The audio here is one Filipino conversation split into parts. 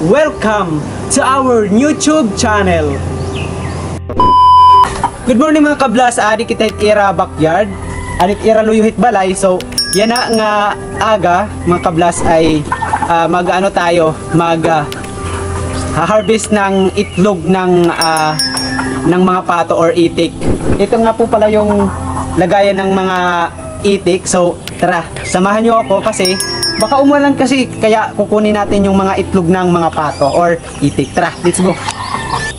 Welcome to our YouTube channel. Good morning mga kablas, adik kita ira backyard, adik ira luyuhit balay. So yan na nga aga mga kablas ay mag-ano tayo, harvest ng itlog ng mga pato or itik. Ito nga po pala yung lagayan ng mga itik. So tara, samahan nyo ako kasi baka umulan kasi, kaya kukunin natin yung mga itlog ng mga pato or itik. Tara, let's go.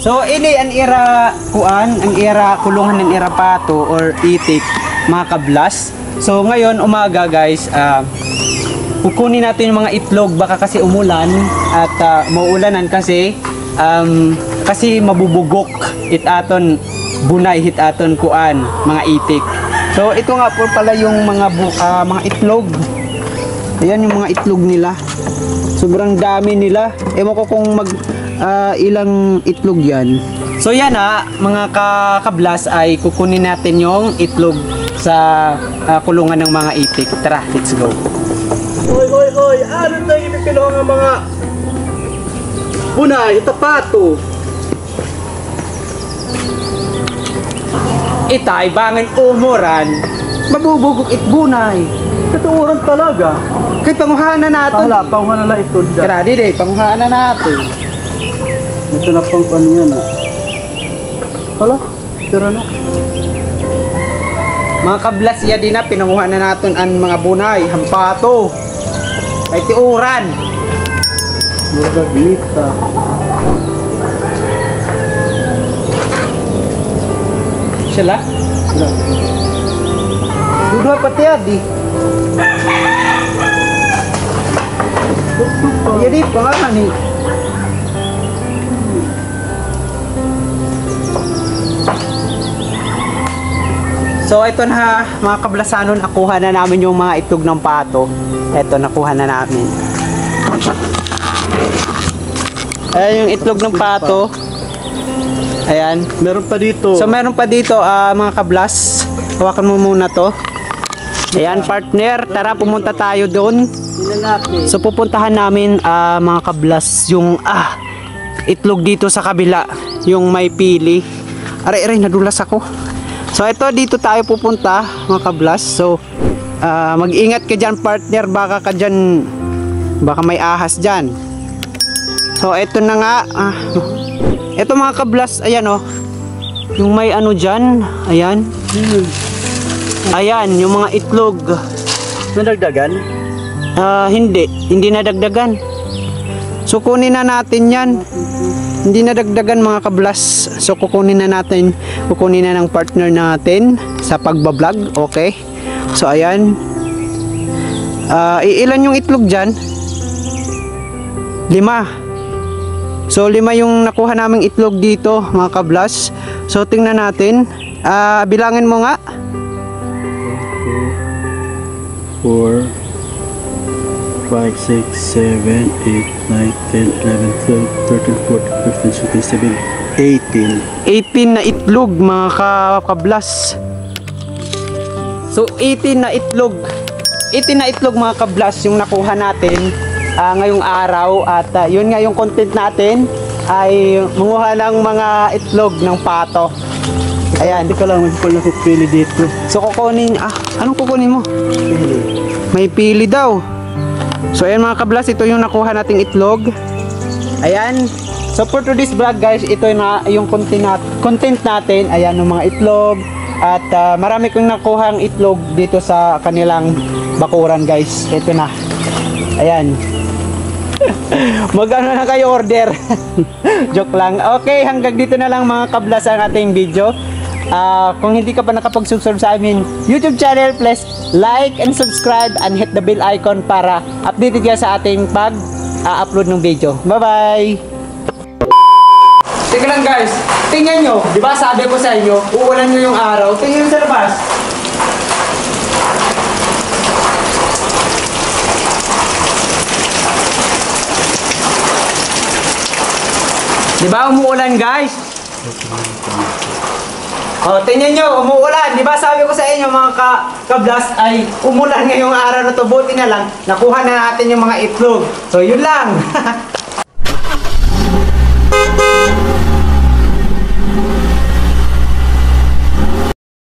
So ini ang ira kuan, ang ira kulungan ng ira pato or itik mga kablas. So ngayon umaga guys, kukunin natin yung mga itlog, baka kasi umulan at mauulanan kasi mabubugok itaton bunay hitaton kuan mga itik. So ito nga po pala yung mga itlog. Ayan yung mga itlog nila. Sobrang dami nila. Ewan ko kung ilang itlog yan. So yan mga kakablas ay kukunin natin yung itlog sa kulungan ng mga itik. Tara, let's go. Oy, ano tayo ipipilong ang mga bunay, tapato. Itay, bangin umuran, mabubugok itbunay. Katuuran talaga. Kaya panguhaan na natin. Panguhaan na lang ito dyan. Grabe din, panguhaan na natin. Ito na pang ano yan Hala, tira na. Mga kablas ya din na, pinanguhaan na natin ang mga bunay, hampato. Ay tiuran. Magagita. Sila? Sila. Dudua pati adi. Jadi pangalan nih. So ito na mga kablasanon, nakuha na namin yung mga itlog ng pato. Ito nakuha na namin. Ayan yung itlog ng pato. Ayan. Meron pa dito. So meron pa dito mga kablas. Hawakan mo muna to. Ayan partner, tara pumunta tayo doon. So pupuntahan namin mga kablas yung itlog dito sa kabila, yung may pili. Aray, nadulas ako. So ito dito tayo pupunta mga kablas. So mag-ingat ka dyan partner, baka may ahas dyan. So ito na nga ito mga kablas, ayan yung may ano dyan, ayan. Ayan, yung mga itlog. Nadagdagan? Hindi nadagdagan. So kunin na natin yan. Hindi nadagdagan mga kablas. So kukunin na ng partner natin sa pagbablog. Okay. So ayan. Ilan yung itlog dyan? 5. So 5 yung nakuha naming itlog dito mga kablas. So tingnan natin. Bilangin mo nga. 4, 5, 6, 7, 8, 9, 10, 11, 12, 13, 14, 15, 16, 17, 18. 18 na itlog mga kablas. So 18 na itlog. 18 na itlog mga kablas yung nakuha natin ngayong araw. At yun nga yung content natin ay manguha ng mga itlog ng pato. Ayan, hindi ka lang pili dito. So kukunin, anong kukunin mo? Pili. May pili daw. So ayan mga kablas, ito yung nakuha nating itlog. Ayan. So for today's vlog guys, ito na yung content natin. Ayan yung mga itlog. At marami kong nakuhang itlog dito sa kanilang bakuran guys. Ito na. Ayan. Mag-ano na kayo order. Joke lang. Okay, hanggang dito na lang mga kablas ang ating video. Kung hindi ka pa nakapag-subscribe sa amin YouTube channel, please like and subscribe and hit the bell icon para updated ka sa ating upload ng video. Bye-bye! Teka lang guys, tingnan nyo. Di ba sabi ko sa inyo, uulan nyo yung araw. Tingnan nyo sa labas. Di ba umuulan guys? Oh, tingnan nyo, umuulan. Di ba sabi ko sa inyo mga kablas ay umulan ngayong araw na to. Buti na lang, nakuha na natin yung mga itlog. So yun lang.